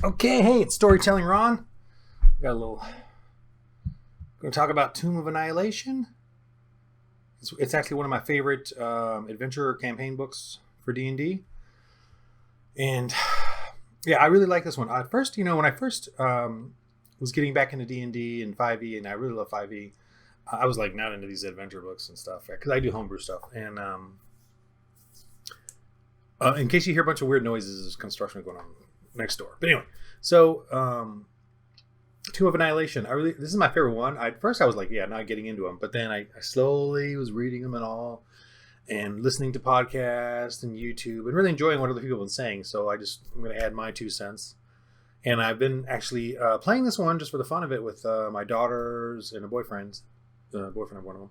Okay, hey, it's Storytelling Ron. Got a little. Going to talk about Tomb of Annihilation. It's actually one of my favorite adventure campaign books for D&D. And yeah, I really like this one. At first, when I first was getting back into D&D and 5e, and I really love 5e, I was like not into these adventure books and stuff because I do homebrew stuff. And in case you hear a bunch of weird noises, there's construction going on next door. But anyway, so Tomb of Annihilation. This is my favorite one. At first I was like, yeah, not getting into them, but then I slowly was reading them and all, and listening to podcasts and YouTube, and really enjoying what other people have been saying. So I'm going to add my 2 cents. And I've been actually playing this one just for the fun of it with my daughters and a boyfriend of one of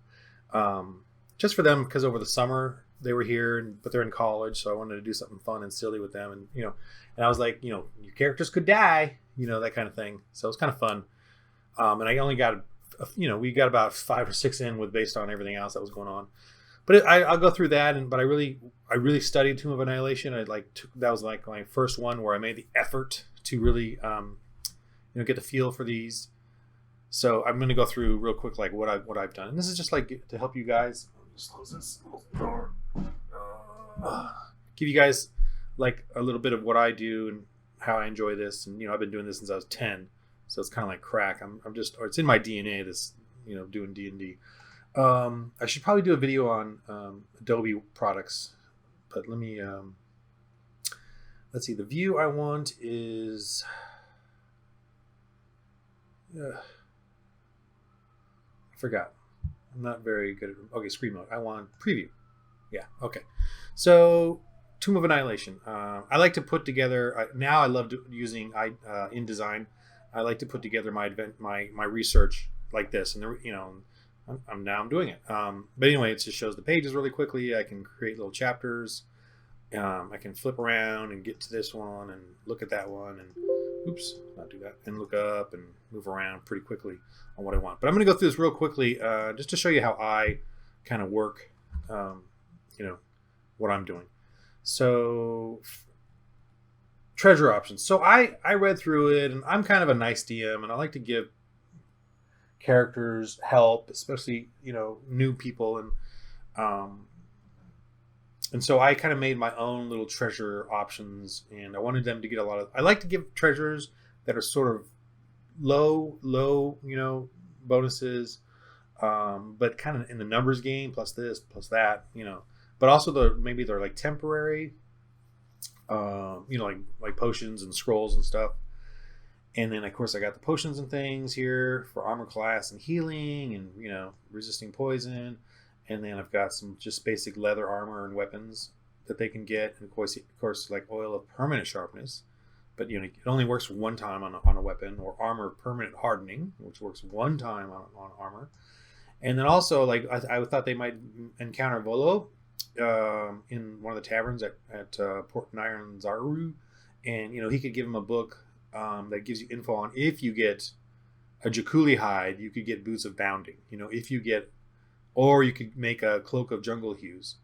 them, just for them because over the summer they were here, but they're in college, so I wanted to do something fun and silly with them, and I was like, your characters could die, that kind of thing. So it was kind of fun. And I only got, we got about 5 or 6 in with based on everything else that was going on. But I'll go through that, but I really studied Tomb of Annihilation. That was like my first one where I made the effort to really, get the feel for these. So I'm going to go through real quick, like what I've done, and this is just like to help you guys. Just close this door. Give you guys like a little bit of what I do and how I enjoy this, and I've been doing this since I was 10, so it's kind of like crack. It's in my DNA. This doing D&D. I should probably do a video on Adobe products, but let me let's see. The view I want is I forgot. I'm not very good at screen mode. I want preview. Yeah, okay. So Tomb of Annihilation. I like to put together. Now I love using InDesign. I like to put together my research like this, and I'm doing it. But anyway, it just shows the pages really quickly. I can create little chapters. I can flip around and get to this one and look at that one and not do that, and look up and move around pretty quickly on what I want. But I'm going to go through this real quickly just to show you how I kind of work, what I'm doing. So treasure options. So I read through it, and I'm kind of a nice DM, and I like to give characters help, especially new people, and so I kind of made my own little treasure options, and I wanted them to get I like to give treasures that are sort of low bonuses, but kind of in the numbers game, plus this, plus that, but also maybe they're like temporary, like potions and scrolls and stuff. And then of course I got the potions and things here for armor class and healing and resisting poison. And then I've got some just basic leather armor and weapons that they can get. And of course, like oil of permanent sharpness, but it only works one time on a weapon, or armor permanent hardening, which works one time on armor. And then also, like I thought they might encounter Volo in one of the taverns at Port Zaru, and he could give him a book that gives you info on if you get a Jakuli hide, you could get boots of bounding. If you get, or you could make a cloak of jungle hues,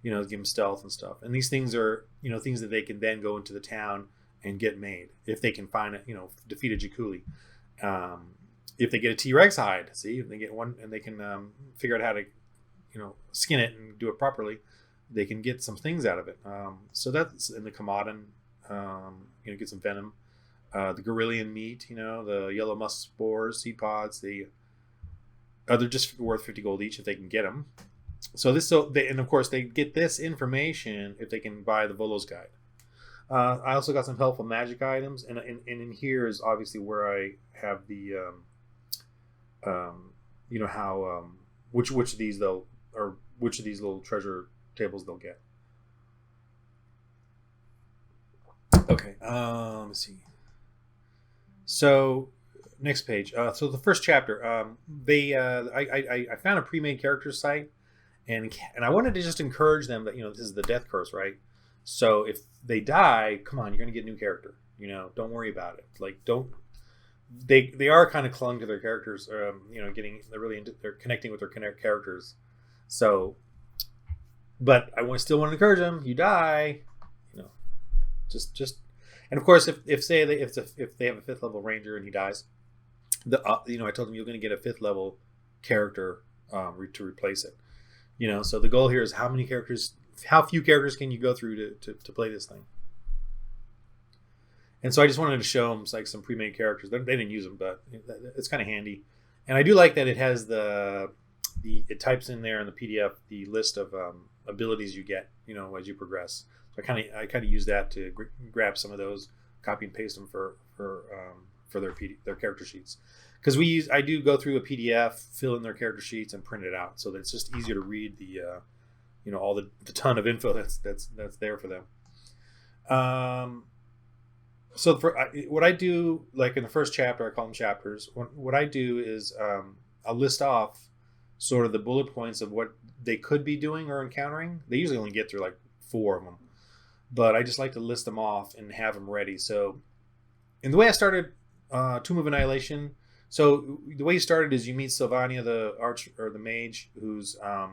give them stealth and stuff. And these things are, things that they can then go into the town and get made if they can find it, defeat a Jakuli. If they get a T-Rex hide, if they get one and they can figure out how to, skin it and do it properly, they can get some things out of it. So that's in the Kamadan, get some venom. The Gorillion meat, the yellow musk spores, seed pods, they're just worth 50 gold each if they can get them. And of course they get this information if they can buy the Volo's Guide. I also got some helpful magic items, and in here is obviously where I have the, which of these which of these little treasure tables they'll get. Okay, let's see. So next page. So the first chapter, I found a pre-made characters site, and I wanted to just encourage them that this is the death curse, right? So if they die, come on, you're gonna get a new character. Don't worry about it. Like they are kind of clung to their characters. They're connecting with their characters. So, but I still want to encourage them. You die, just And of course, if they have a 5th level ranger and he dies, I told them you're going to get a 5th level character to replace it. So the goal here is how few characters can you go through to play this thing. And so I just wanted to show them like some pre-made characters. They didn't use them, but it's kind of handy. And I do like that it has it types in there in the PDF the list of abilities you get, as you progress. So I kind of use that to grab some of those, copy and paste them for their character sheets. Because I do go through a PDF, fill in their character sheets, and print it out, so that it's just easier to read the all the ton of info that's there for them. So what I do, like in the first chapter, I call them chapters. What I do is I'll list off sort of the bullet points of what they could be doing or encountering. They usually only get through like 4 of them, but I just like to list them off and have them ready. So, in the way I started Tomb of Annihilation, so the way you started is you meet Sylvania, the mage, who's I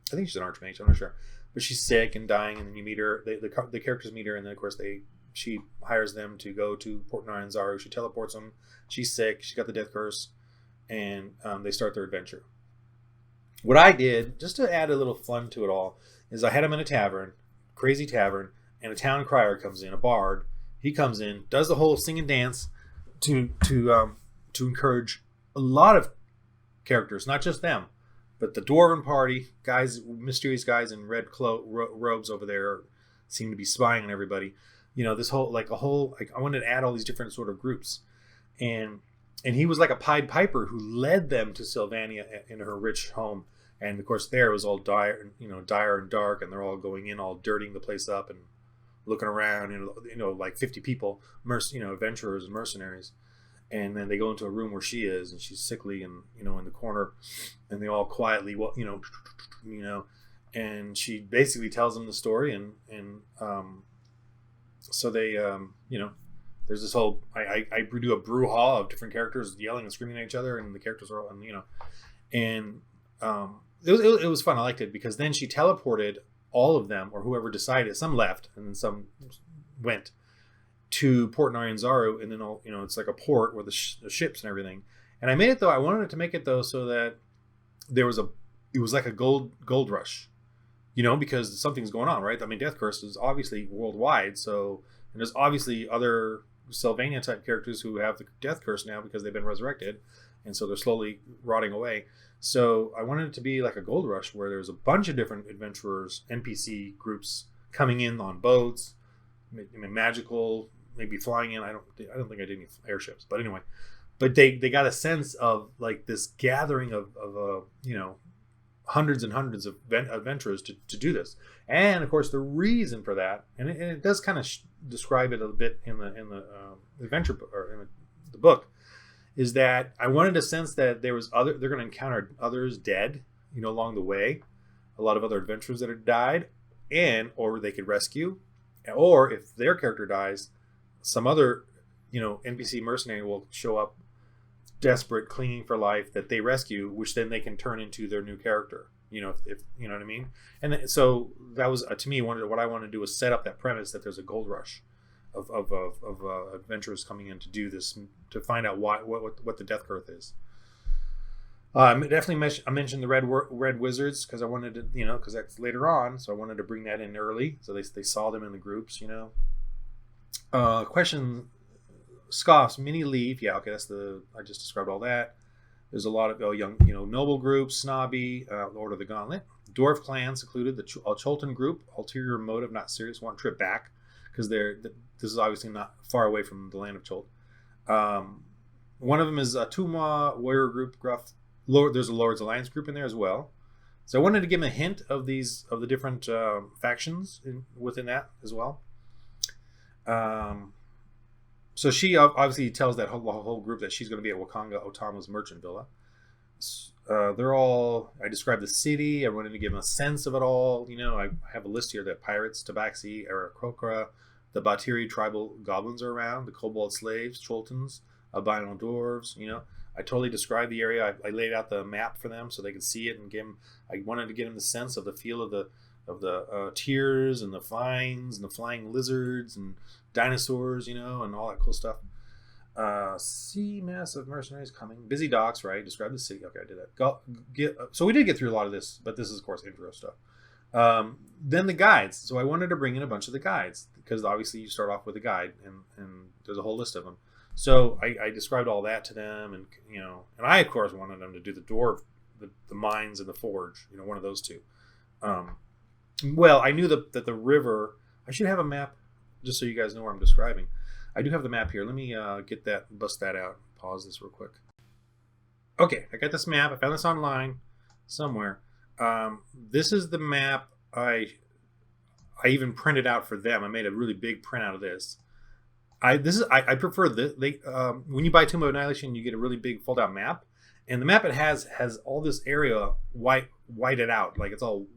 think she's an archmage, I'm not sure, but she's sick and dying, and then you meet her. The characters meet her, and then of course she hires them to go to Port Nyanzaru. She teleports them. She's sick. She's got the death curse, and they start their adventure. What I did, just to add a little fun to it all, is I had them in a tavern, crazy tavern, and a town crier comes in, a bard. He comes in, does the whole sing and dance to encourage a lot of characters, not just them, but the dwarven party guys, mysterious guys in red robes over there, seem to be spying on everybody. This whole I wanted to add all these different sort of groups, and he was like a Pied Piper who led them to Sylvania in her rich home. And of course, there it was all dire and dark, and they're all going in, all dirtying the place up and looking around. Like 50 people, adventurers and mercenaries. And then they go into a room where she is, and she's sickly and in the corner, and they all quietly, and she basically tells them the story, and so they, there's this whole, I do a brouhaha of different characters yelling and screaming at each other, and the characters are all, it was fun. I liked it because then she teleported all of them, or whoever decided. Some left, and then some went to Port Nyanzaru, and then it's like a port with the ships and everything. And I made it I wanted to make it so that it was like a gold rush. Because something's going on, right? I mean, Death Curse is obviously worldwide, and there's obviously other Sylvania type characters who have the Death Curse now because they've been resurrected, and so they're slowly rotting away. So I wanted it to be like a gold rush where there's a bunch of different adventurers, NPC groups coming in on boats, magical, maybe flying in. I don't think I did any airships, but anyway, but they got a sense of like this gathering of hundreds and hundreds of adventurers to do this. And of course the reason for that, and it does kind of describe it a bit in the adventure book, or in the book, is that I wanted a sense that they're going to encounter others dead, along the way, a lot of other adventurers that had died, or they could rescue, or if their character dies, some other NPC mercenary will show up desperate, clinging for life, that they rescue, which then they can turn into their new character, if you know what I mean. And so that was to me what I wanted to do was set up that premise that there's a gold rush of adventurers coming in to do this, to find out what the Death Curse is. I mentioned the red wizards because I wanted to, because that's later on, so I wanted to bring that in early, so they saw them in the groups. Question scoffs, many leave. Yeah, okay, I just described all that. There's a lot of young, noble groups, snobby, Lord of the Gauntlet, dwarf clan, secluded, the Cholton group, ulterior motive, not serious, one trip back, because this is obviously not far away from the land of Cholt. One of them is a Tuma warrior group, gruff. There's a Lord's Alliance group in there as well. So I wanted to give them a hint of the different factions within that as well. So she obviously tells that whole group that she's going to be at Wakanga Otama's merchant villa. I described the city. I wanted to give them a sense of it all. I have a list here that pirates, Tabaxi, Aarakocra, the Batiri tribal goblins are around, the kobold slaves, Choltons, albino dwarves. I totally described the area. I laid out the map for them so they could see it, and I wanted to give them the sense of the feel of tears and the vines and the flying lizards and dinosaurs, and all that cool stuff. See massive mercenaries coming. Busy docks, right? Describe the city. Okay, I did that. So we did get through a lot of this, but this is, of course, intro stuff. Then the guides. So I wanted to bring in a bunch of the guides because obviously you start off with a guide and there's a whole list of them. So I described all that to them, and and I of course wanted them to do the dwarf, the mines and the forge. One of those two. Well, I knew that the river. I should have a map just so you guys know where I'm describing. I do have the map here. Let me bust that out. Pause this real quick. Okay, I got this map. I found this online somewhere. This is the map I even printed out for them. I made a really big print out of this. I prefer this. When you buy Tomb of Annihilation, you get a really big fold out map, and the map it has all this area whited out, like it's all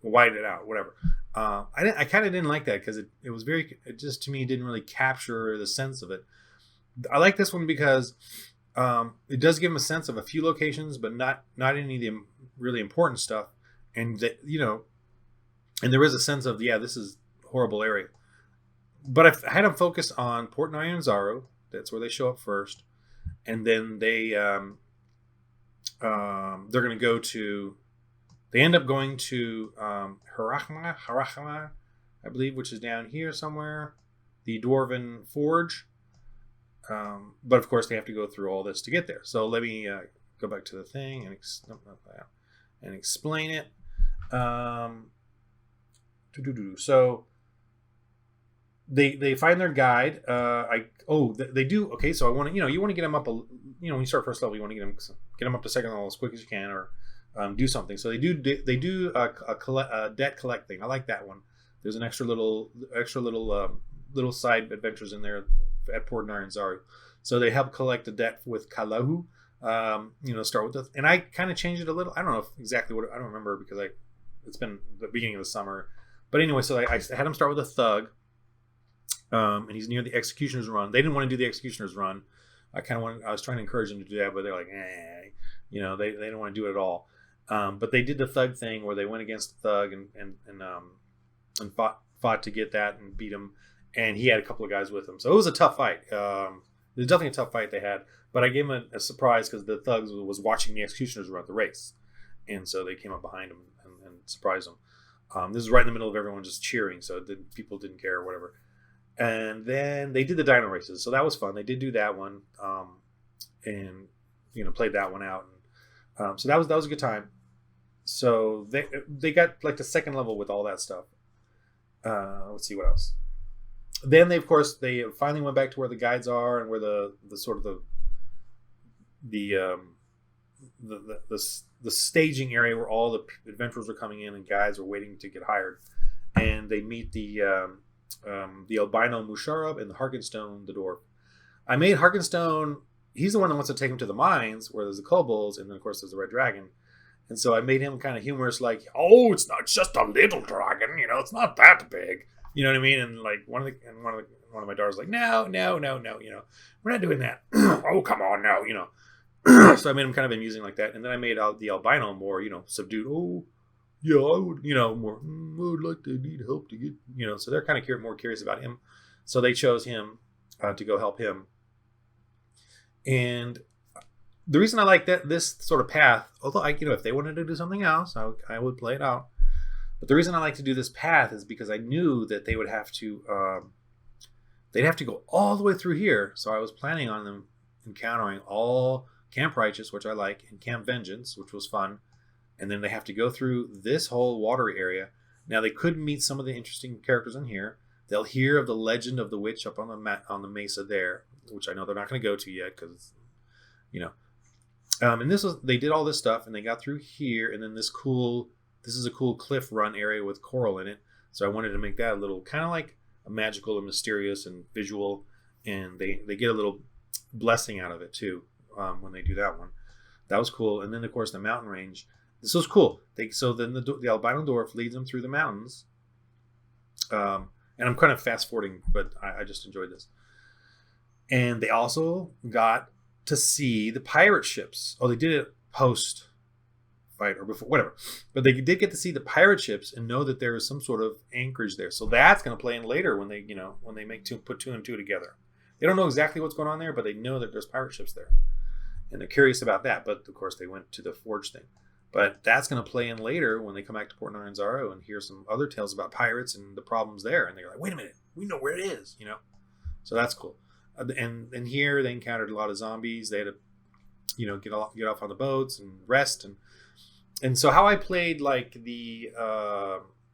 whited out, whatever. I kind of didn't like that because it was it just to me didn't really capture the sense of it. I like this one because it does give them a sense of a few locations, but not any of the really important stuff, and and there is a sense of this is a horrible area. But I had them focus on Port1 and Zaro. That's where they show up first, and then they're going to go to. They end up going to Harachma, I believe, which is down here somewhere, the Dwarven Forge. But of course, they have to go through all this to get there. So let me go back to the thing and explain it. So they find their guide. They do. Okay, so I want to you want to get them up. When you start first level, you want to get them up to second level as quick as you can, or do something. So they do a debt collect thing. I like that one. There's an extra little side adventures in there at Port1 and Zaro. So they help collect the debt with Kalahu. Start with this, and I kind of changed it a little. I don't know exactly I don't remember because it's been the beginning of the summer. But anyway, so I had him start with a thug, and he's near the Executioner's Run. They didn't want to do the Executioner's Run. I was trying to encourage them to do that, but they're like, they don't want to do it at all. But they did the thug thing where they went against the thug and fought to get that and beat him. And he had a couple of guys with him, so it was a tough fight. It was definitely a tough fight they had. But I gave him a surprise because the thugs was watching the Executioners run the race, and so they came up behind him and surprised him. This is right in the middle of everyone just cheering, so people didn't care or whatever. And then they did the dino races, so that was fun. They did do that one, and played that one out. And, so that was a good time. So they got like the second level with all that stuff. Let's see what else. Then they finally went back to where the guides are and where the sort of the staging area where all the adventurers were coming in and guides were waiting to get hired, and they meet the albino Musharrab and the Harkenstone, the dwarf. I made Harkenstone. He's the one that wants to take him to the mines where there's the kobolds, and then of course there's the red dragon. And so I made him kind of humorous, like, "Oh, it's not just a little dragon, it's not that big." You know what I mean? And like one of my daughters like, no, we're not doing that. Oh, come on now, So I made him kind of amusing like that, and then I made the albino more, subdued. Oh, yeah, I would, more. I would like to need help to get, So they're kind of more curious about him, so they chose him to go help him. And the reason I like this sort of path, although if they wanted to do something else, I would play it out. But the reason I like to do this path is because I knew that they would have to, they'd have to go all the way through here. So I was planning on them encountering all Camp Righteous, which I like, and Camp Vengeance, which was fun. And then they have to go through this whole watery area. Now they could meet some of the interesting characters in here. They'll hear of the legend of the witch up on the mesa there, which I know they're not going to go to yet because, and they did all this stuff and they got through here, and then this is a cool cliff run area with coral in it. So I wanted to make that a little kind of like a magical and mysterious and visual, and they get a little blessing out of it too when they do that one. That was cool. And then of course the mountain range. This was cool. So then the albino dwarf leads them through the mountains. And I'm kind of fast forwarding, but I just enjoyed this. And they also got to see the pirate ships. Oh, they did it post fight or before, whatever. But they did get to see the pirate ships and know that there is some sort of anchorage there. So that's going to play in later when they, when they put two and two together. They don't know exactly what's going on there, but they know that there's pirate ships there. And they're curious about that. But of course, they went to the forge thing. But that's going to play in later when they come back to Port Nyanzaru and hear some other tales about pirates and the problems there. And they're like, wait a minute, we know where it is, So that's cool. And here they encountered a lot of zombies. They had to, get off on the boats and rest. And so how I played like the,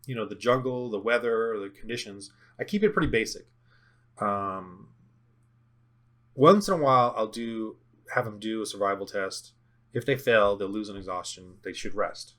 the jungle, the weather, the conditions, I keep it pretty basic. Once in a while, I'll have them do a survival test. If they fail, they'll lose an exhaustion. They should rest,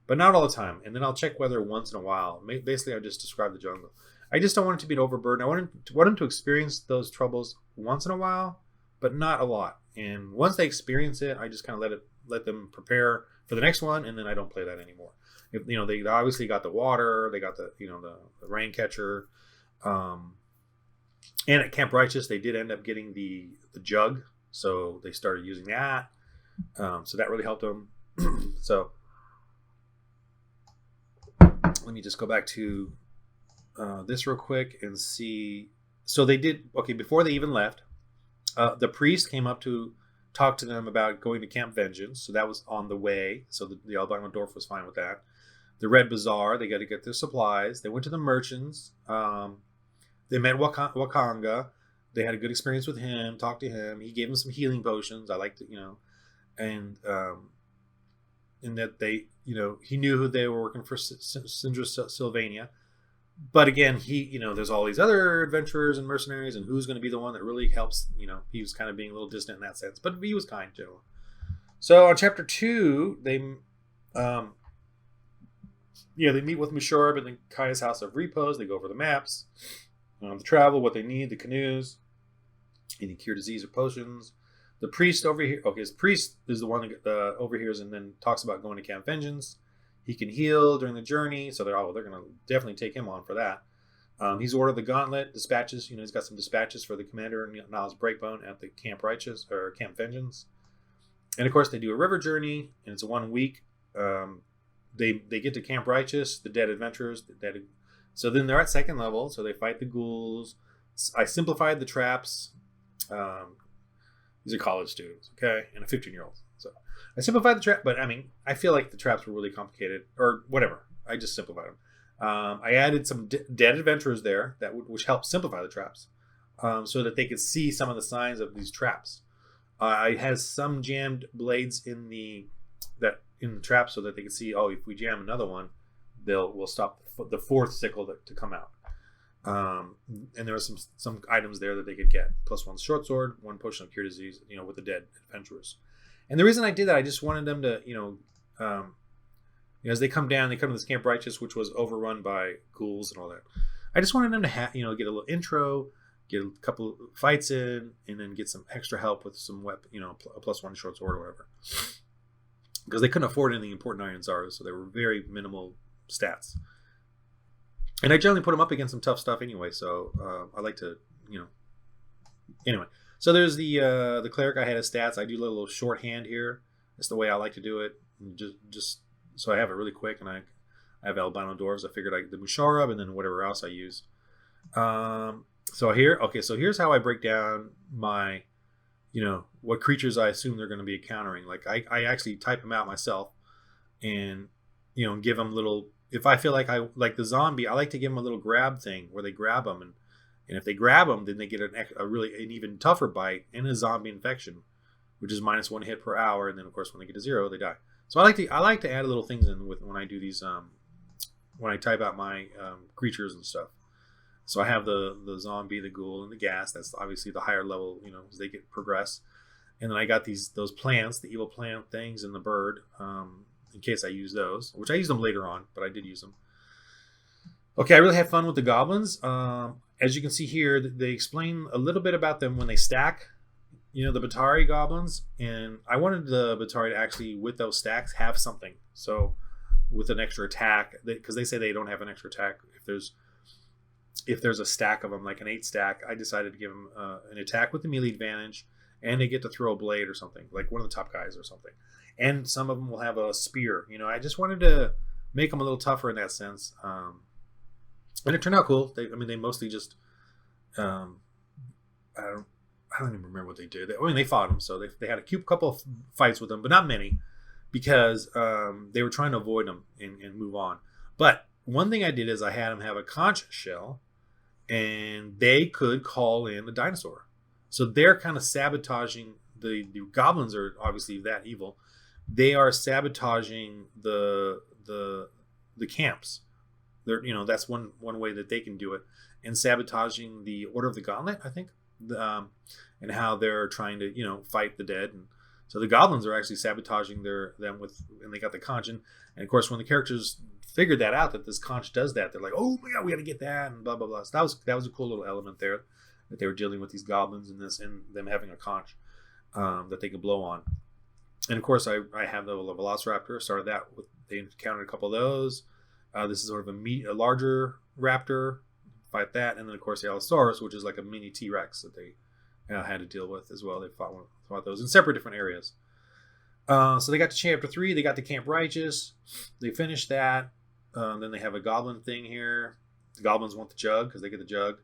but not all the time. And then I'll check weather once in a while. Basically, I just describe the jungle. I just don't want it to be an overburden. I want them to experience those troubles once in a while, but not a lot. And once they experience it, I just kind of let them prepare for the next one, and then I don't play that anymore. If, they obviously got the water, they got the the rain catcher, and at Camp Righteous they did end up getting the jug, so they started using that. So that really helped them. So let me just go back to this real quick and see. So they did, okay, before they even left, the priest came up to talk to them about going to Camp Vengeance. So that was on the way. So the albino dwarf was fine with that. The Red Bazaar, they got to get their supplies. They went to the merchants. They met Wakanga. They had a good experience with him, talked to him. He gave them some healing potions. I liked it, and in that they, he knew who they were working for, Syndra Sylvania. But again, he, there's all these other adventurers and mercenaries, and who's going to be the one that really helps, he was kind of being a little distant in that sense, but he was kind, generally. So on chapter 2, they meet with Mushorb in the Kaya's House of Repose. They go over the maps, the travel, what they need, the canoes, any cure disease or potions. The priest over here, his priest is the one that overhears and then talks about going to Camp Vengeance. He can heal during the journey, so they're going to definitely take him on for that. He's ordered the gauntlet, dispatches. He's got some dispatches for the commander and Niles Breakbone at the Camp Righteous or Camp Vengeance. And of course, they do a river journey, and it's a 1 week. They get to Camp Righteous, the dead adventurers. So then they're at second level, so they fight the ghouls. I simplified the traps. These are college students, okay, and a 15-year-old. So I simplified the trap, but I feel like the traps were really complicated, or whatever. I just simplified them. I added some dead adventurers there which helped simplify the traps, so that they could see some of the signs of these traps. I had some jammed blades in the trap so that they could see. Oh, if we jam another one, we'll stop the fourth sickle to come out. And there was some items there that they could get, plus 1 short sword, 1 potion of cure disease, with the dead adventurers. And the reason I did that, I just wanted them to, as they come to this Camp Righteous, which was overrun by ghouls and all that. I just wanted them to get a little intro, get a couple fights in, and then get some extra help with some weapon, a plus 1 short sword or whatever. Because they couldn't afford anything important in Nyanzaru, so they were very minimal stats. And I generally put them up against some tough stuff anyway, so I like to, Anyway, so there's the cleric. I had his stats. I do a little shorthand here. That's the way I like to do it. Just so I have it really quick, and I have albino dwarves. I figured the Musharrab and then whatever else I use. So here's how I break down my, what creatures I assume they're going to be encountering. Like I actually type them out myself, and give them little. If I feel like the zombie, I like to give them a little grab thing where they grab them, and if they grab them, then they get an even tougher bite and a zombie infection, which is -1 hit per hour, and then of course when they get to 0, they die. So I like to add little things in when I do these when I type out my creatures and stuff. So I have the zombie, the ghoul, and the ghast. That's obviously the higher level, as they progress. And then I got those plants, the evil plant things, and the bird. In case I use those, which I use them later on, but I did use them. Okay, I really had fun with the goblins. As you can see here, they explain a little bit about them when they stack, the Batari goblins. And I wanted the Batari to actually, with those stacks, have something. So with an extra attack, because they say they don't have an extra attack. If there's a stack of them, like an 8 stack, I decided to give them an attack with the melee advantage and they get to throw a blade or something, like one of the top guys or something. And some of them will have a spear. I just wanted to make them a little tougher in that sense. And it turned out cool. They mostly just, I don't even remember what they did. They fought them, so they had a couple of fights with them, but not many, because they were trying to avoid them and move on. But one thing I did is I had them have a conch shell, and they could call in a dinosaur. So they're kind of sabotaging the goblins are obviously that evil. They are sabotaging the camps. They're that's one way that they can do it, and sabotaging the Order of the Gauntlet, I think, and how they're trying to fight the dead. And so the goblins are actually sabotaging them with, and they got the conch. And of course, when the characters figured that out, that this conch does that, they're like, oh my god, we got to get that, and blah blah blah. So that was a cool little element there, that they were dealing with these goblins and them having a conch that they could blow on. And of course, I have the Velociraptor. Started that with, they encountered a couple of those. This is sort of a larger raptor. Fight that, and then of course the Allosaurus, which is like a mini T-Rex that they had to deal with as well. They fought those in separate different areas. So they got to chapter 3. They got to Camp Righteous. They finished that. Then they have a goblin thing here. The goblins want the jug because they get the jug.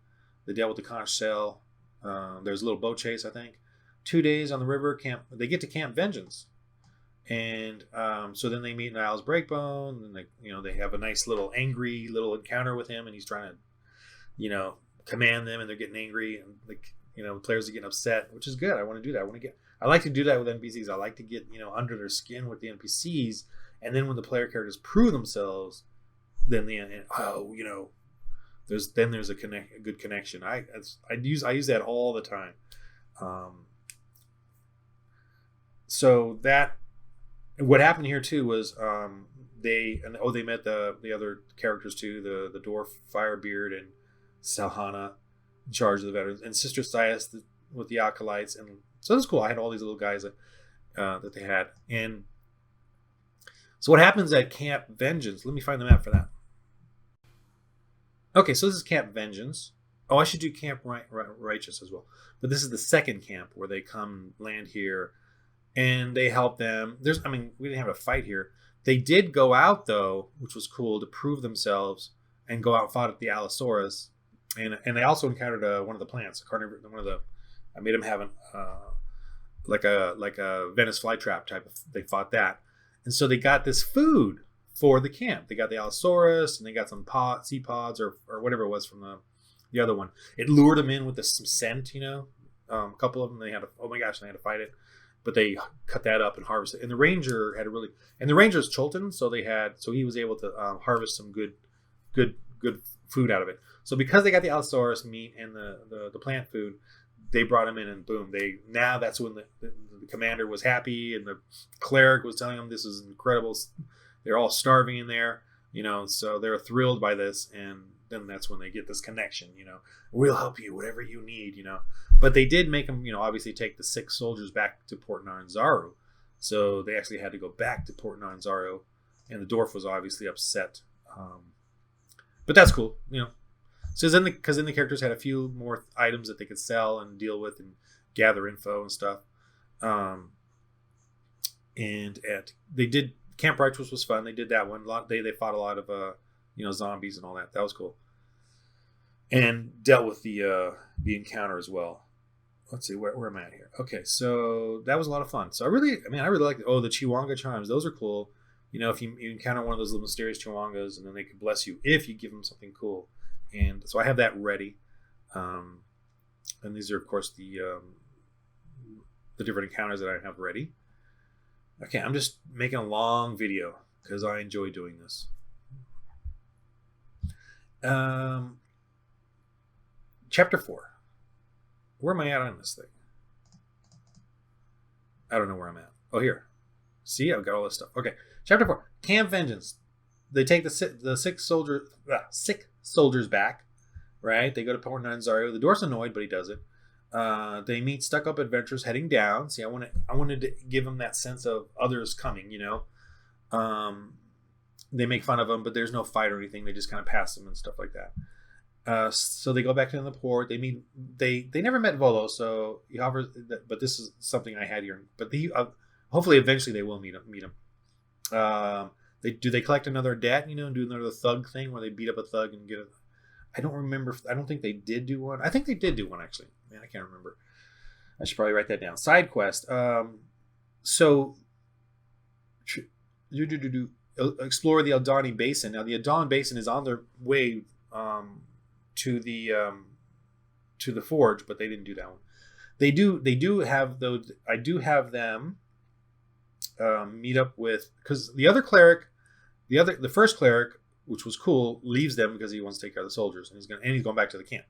They dealt with the conch shell. There's a little boat chase, I think. 2 days on the river camp. They get to Camp Vengeance, and so then they meet Niles Breakbone, and they have a nice little angry little encounter with him, and he's trying to command them, and they're getting angry, and the players are getting upset, which is good. I want to do that. I like to do that with NPCs. I like to get under their skin with the NPCs, and then when the player characters prove themselves, then there's a good connection. I use that all the time. So that what happened here too was they met the other characters too, the dwarf Firebeard and Salhana in charge of the veterans, and Sister Sias with the acolytes. And so that's cool. I had all these little guys that they had. And so what happens at Camp Vengeance? Let me find the map for that. Okay, so this is Camp Vengeance. Oh, I should do Camp Righteous as well. But this is the second camp where they come land here, and they help them. We didn't have a fight here. They did go out though, which was cool, to prove themselves and go out and fought at the Allosaurus. And they also encountered one of the plants. I made them have like a Venice flytrap type of. They fought that, and so they got this food for the camp. They got the Allosaurus, and they got some sea pods or whatever it was from the other one. It lured them in with some scent. A couple of them they had to fight it, but they cut that up and harvested. And the ranger the ranger's Cholton, so he was able to harvest some good food out of it. So because they got the Allosaurus meat and the plant food, they brought him in, and boom, that's when the commander was happy, and the cleric was telling them this is incredible. They're all starving in there, so they're thrilled by this, and then that's when they get this connection, we'll help you, whatever you need, But they did make them, obviously take the 6 soldiers back to Port Naranzaru. So they actually had to go back to Port Naranzaru, and the dwarf was obviously upset. But that's cool, So because then the characters had a few more items that they could sell and deal with and gather info and stuff. They did Camp Righteous was fun. They did that one. They fought a lot of zombies and all that. That was cool. And dealt with the encounter as well. Let's see, where am I at here? Okay, so that was a lot of fun. So I really like the Chihuanga chimes. Those are cool. If you encounter one of those little mysterious Chihuangas, and then they can bless you if you give them something cool. And so I have that ready. And these are, of course, the different encounters that I have ready. Okay, I'm just making a long video because I enjoy doing this. Chapter 4. Where am I at on this thing? I don't know where I'm at. Oh, here. See, I've got all this stuff. Okay, Chapter 4. Camp Vengeance. They take the sick soldiers back, right? They go to Port Naranzaru. The dwarf's annoyed, but he does it. They meet stuck-up adventurers heading down. See, I wanted to give them that sense of others coming, They make fun of them, but there's no fight or anything. They just kind of pass them and stuff like that. So they go back to the port. They meet. They never met Volo, so he offers. But this is something I had here. But hopefully eventually they will meet him. They collect another debt, and do another thug thing where they beat up a thug and get it. I don't remember. I don't think they did do one. I think they did do one actually. Man, I can't remember. I should probably write that down. Side quest. So explore the Aldani Basin. Now the Aldani Basin is on their way to the forge, but they didn't do that one. They do have those. I do have them meet up with, because the first cleric, which was cool, leaves them because he wants to take care of the soldiers, and he's going back to the Camp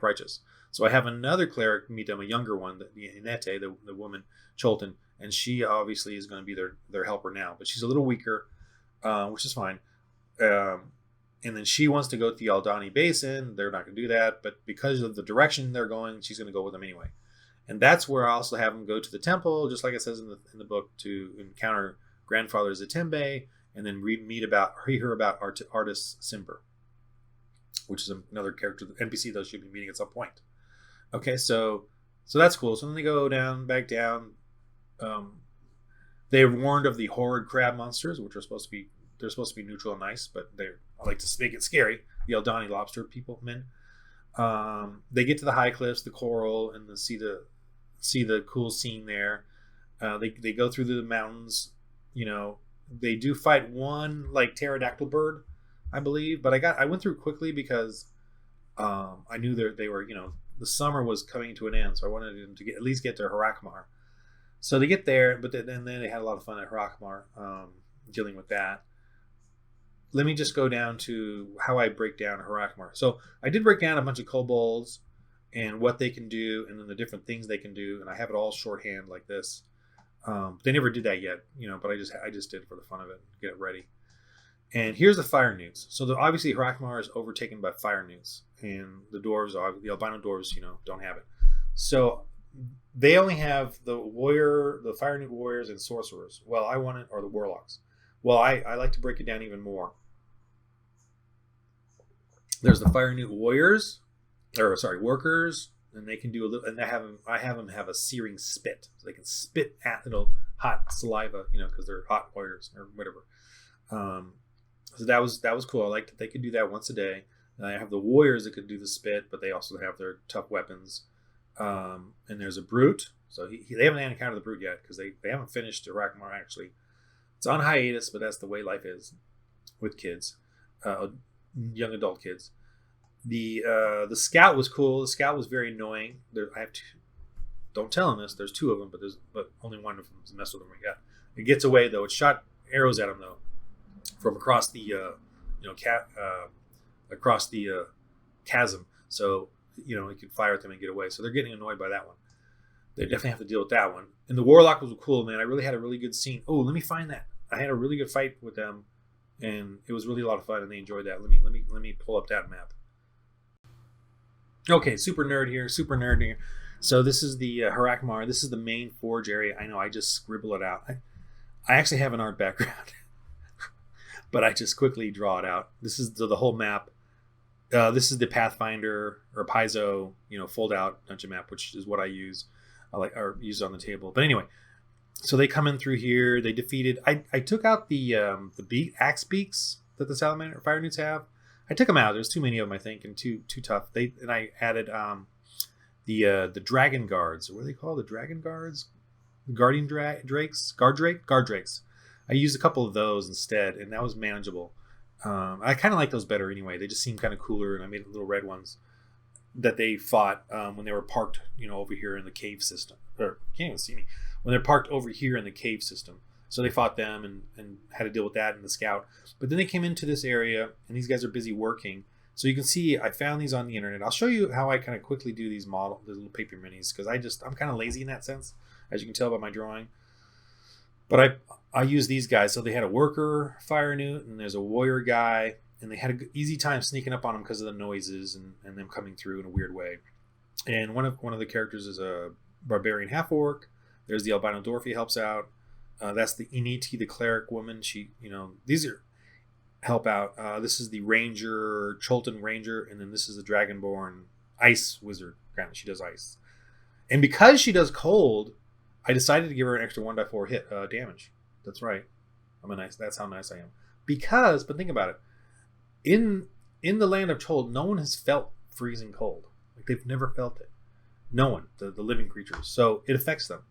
Righteous. So I have another cleric meet them, a younger one, the Inete, the woman Cholton, and she obviously is going to be their helper now, but she's a little weaker, which is fine. And then she wants to go to the Aldani Basin. They're not going to do that, but because of the direction they're going, she's going to go with them anyway. And that's where I also have them go to the temple, just like it says in the book, to encounter Grandfather Zatembe, and then hear about Artis Simber, which is another character, the NPC those should be meeting at some point. Okay, so that's cool. So then they go back down. They're warned of the horrid crab monsters, which are supposed to be neutral and nice, but I like to make it scary. The Aldani lobster men. They get to the high cliffs, the coral, and see the cool scene there. They go through the mountains. They do fight one like pterodactyl bird, I believe, but I went through quickly because I knew they were the summer was coming to an end, so I wanted them to at least get to Harakmar. So they get there, but then they had a lot of fun at Harakmar dealing with that. Let me just go down to how I break down Harakmar. So I did break down a bunch of kobolds and what they can do, and then the different things they can do, and I have it all shorthand like this. They never did that yet, but I just did it for the fun of it, get it ready. And here's the fire newts. So obviously Harakmar is overtaken by fire newts, and the albino dwarves, don't have it. So they only have the fire newt warriors and sorcerers. Well, or the warlocks. Well, I like to break it down even more. There's the fire newt workers, and they can do a little. And I have them have a searing spit, so they can spit at hot saliva, because they're hot warriors or whatever. So that was cool. I liked that they could do that once a day. And I have the warriors that could do the spit, but they also have their tough weapons. And there's a brute. So they haven't encountered the brute yet because they haven't finished Harakmar actually. It's on hiatus, but that's the way life is with kids, young adult kids. The scout was cool. The scout was very annoying. I have two. Don't tell them this. There's two of them, but only one of them is mess with them. Yeah, it gets away though. It shot arrows at him though, from across the chasm. So it could fire at them and get away. So they're getting annoyed by that one. They definitely have to deal with that one. And the warlock was cool, man. I really had a really good scene. Oh, let me find that. I had a really good fight with them, and it was really a lot of fun, and they enjoyed that. Let me pull up that map. Okay, super nerd here. So this is the Harakmar. This is the main forge area. I know I just scribble it out. I actually have an art background, but I just quickly draw it out. This is the whole map. This is the Pathfinder or Paizo, fold out dungeon map, which is what I use. Or use on the table. But anyway, so they come in through here. They defeated. I took out the axe beaks that the salamander fire newts have. I took them out. There's too many of them, I think, and too tough. And I added the dragon guards. What are they called? The dragon guards, the guardian drakes, guard drakes. I used a couple of those instead, and that was manageable. I kind of like those better anyway. They just seem kind of cooler, and I made little red ones that they fought when they were parked, over here in the cave system. Or you can't even see me. When they're parked over here in the cave system. So they fought them and had to deal with that in the scout. But then they came into this area, and these guys are busy working. So you can see I found these on the internet. I'll show you how I kind of quickly do these little paper minis, because I'm kind of lazy in that sense, as you can tell by my drawing. But I use these guys. So they had a worker fire newt, and there's a warrior guy. And they had an easy time sneaking up on them because of the noises and them coming through in a weird way. And one of the characters is a barbarian half-orc. There's the albino dwarf he helps out. That's the Initi, the cleric woman. She, these are... help out. This is the Ranger, Cholton Ranger, and then this is the Dragonborn Ice Wizard. Granted, she does ice. And because she does cold, I decided to give her an extra 1/4 hit damage. That's right. That's how nice I am. Because, but think about it. In the land of Cold, no one has felt freezing cold. Like, they've never felt it. No one, the living creatures. So it affects them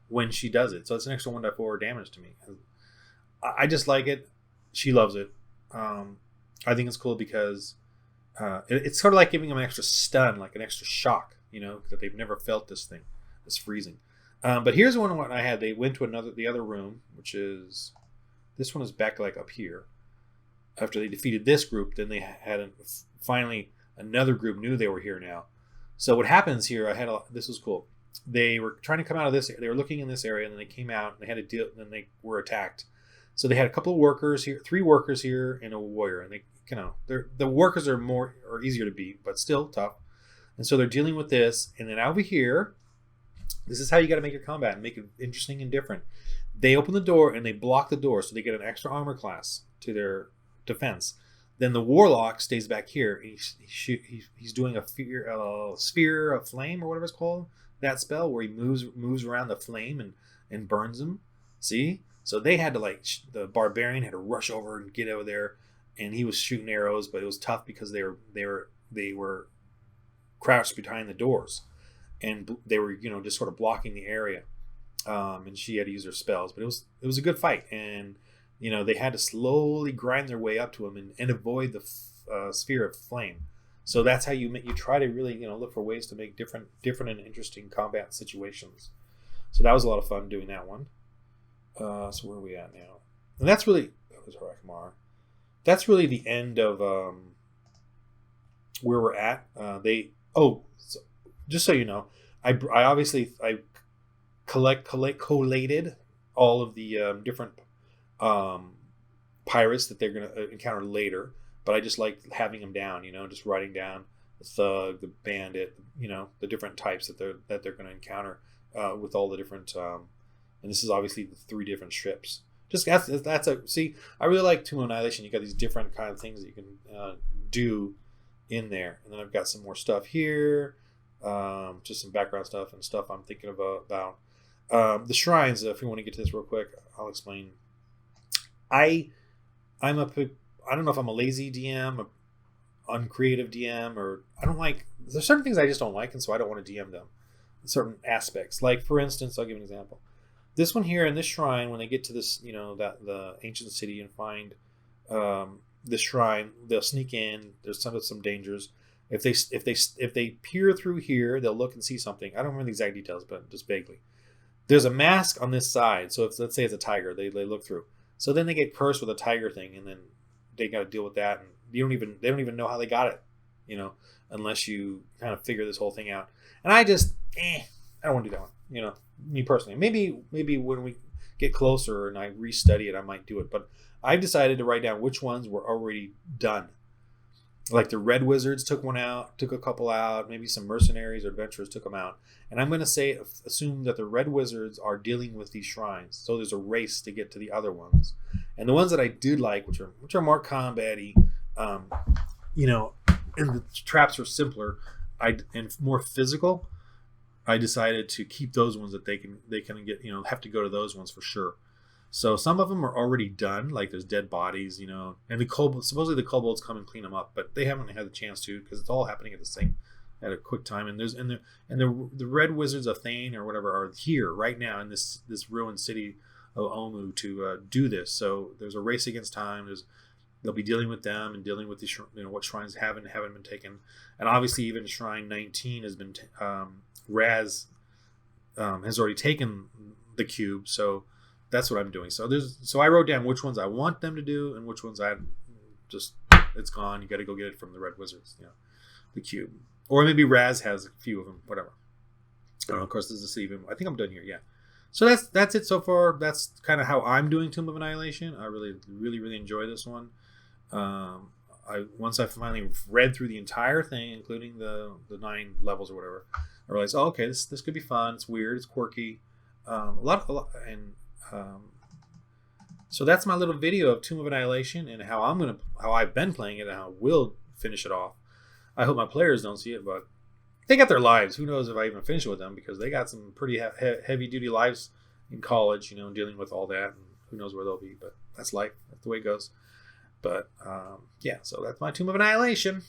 when she does it. So it's an extra 1/4 damage to me. I just like it. She loves it. I think it's cool because it's sort of like giving them an extra stun, like an extra shock, that they've never felt this thing, this freezing. But here's one what I had. They went to the other room, which is, this one is back like up here. After they defeated this group, then they had finally another group knew they were here now. So what happens here? This was cool. They were trying to come out of this. They were looking in this area, and then they came out and they had to deal. And then they were attacked. So they had a couple of workers here, 3 workers here, and a warrior. And the workers are easier to beat, but still tough. And so they're dealing with this. And then over here, this is how you got to make your combat and make it interesting and different. They open the door and they block the door, so they get an extra armor class to their defense. Then the warlock stays back here. He's doing a sphere of flame, or whatever it's called. That spell where he moves around the flame and burns them. See? So they had to the barbarian had to rush over and get over there, and he was shooting arrows, but it was tough because they were crouched behind the doors, and they were just sort of blocking the area. And she had to use her spells, but it was a good fight, and they had to slowly grind their way up to him and avoid the sphere of flame. So that's how you try to really look for ways to make different and interesting combat situations. So that was a lot of fun doing that one. So where are we at now? And that's really That's really the end of where we're at. Just so you know, I collated all of the different pirates that they're going to encounter later, but I just like having them down, just writing down the thug, the bandit, the different types that they're going to encounter with all the different and this is obviously the 3 different ships. I really like Tomb of Annihilation. You got these different kind of things that you can do in there, and then I've got some more stuff here, just some background stuff and stuff I'm thinking about. The shrines. If you want to get to this real quick, I'll explain. I don't know if I'm a lazy DM, an uncreative DM, or I don't like. There's certain things I just don't like, and so I don't want to DM them. Certain aspects, like for instance, I'll give an example. This one here in this shrine, when they get to this, the ancient city and find this shrine, they'll sneak in. There's some dangers. If they peer through here, they'll look and see something. I don't remember the exact details, but just vaguely. There's a mask on this side, so let's say it's a tiger, they look through. So then they get cursed with a tiger thing, and then they got to deal with that, and they don't even know how they got it, unless you kind of figure this whole thing out. And I just, I don't want to do that one, me personally. Maybe when we get closer and I restudy it, I might do it. But I've decided to write down which ones were already done. Like the Red Wizards took a couple out, maybe some mercenaries or adventurers took them out. And I'm going to assume that the Red Wizards are dealing with these shrines. So there's a race to get to the other ones. And the ones that I did like, which are more combat-y, and the traps are simpler and more physical, I decided to keep those ones that they can get, have to go to those ones for sure. So some of them are already done, like there's dead bodies, and supposedly the kobolds come and clean them up, but they haven't had the chance to because it's all happening at a quick time. And the Red Wizards of Thane or whatever are here right now in this ruined city of Omu to do this. So there's a race against time. They'll be dealing with them and dealing with what shrines haven't been taken, and obviously even Shrine 19 has been Raz has already taken the cube, so that's what I'm doing. So I wrote down which ones I want them to do and which ones it's gone. You got to go get it from the Red Wizards, the cube, or maybe Raz has a few of them, whatever. Of course, this is the city. I think I'm done here. Yeah. So that's it so far. That's kind of how I'm doing Tomb of Annihilation. I really, really, really enjoy this one. Once I finally read through the entire thing, including the 9 levels or whatever, I realized, okay, this could be fun. It's weird. It's quirky. And So that's my little video of Tomb of Annihilation and how I've been playing it and how I will finish it off. I hope my players don't see it, but they got their lives. Who knows if I even finish it with them, because they got some pretty heavy duty lives in college, dealing with all that, and who knows where they'll be. But that's life. That's the way it goes. But yeah, so that's my Tomb of Annihilation.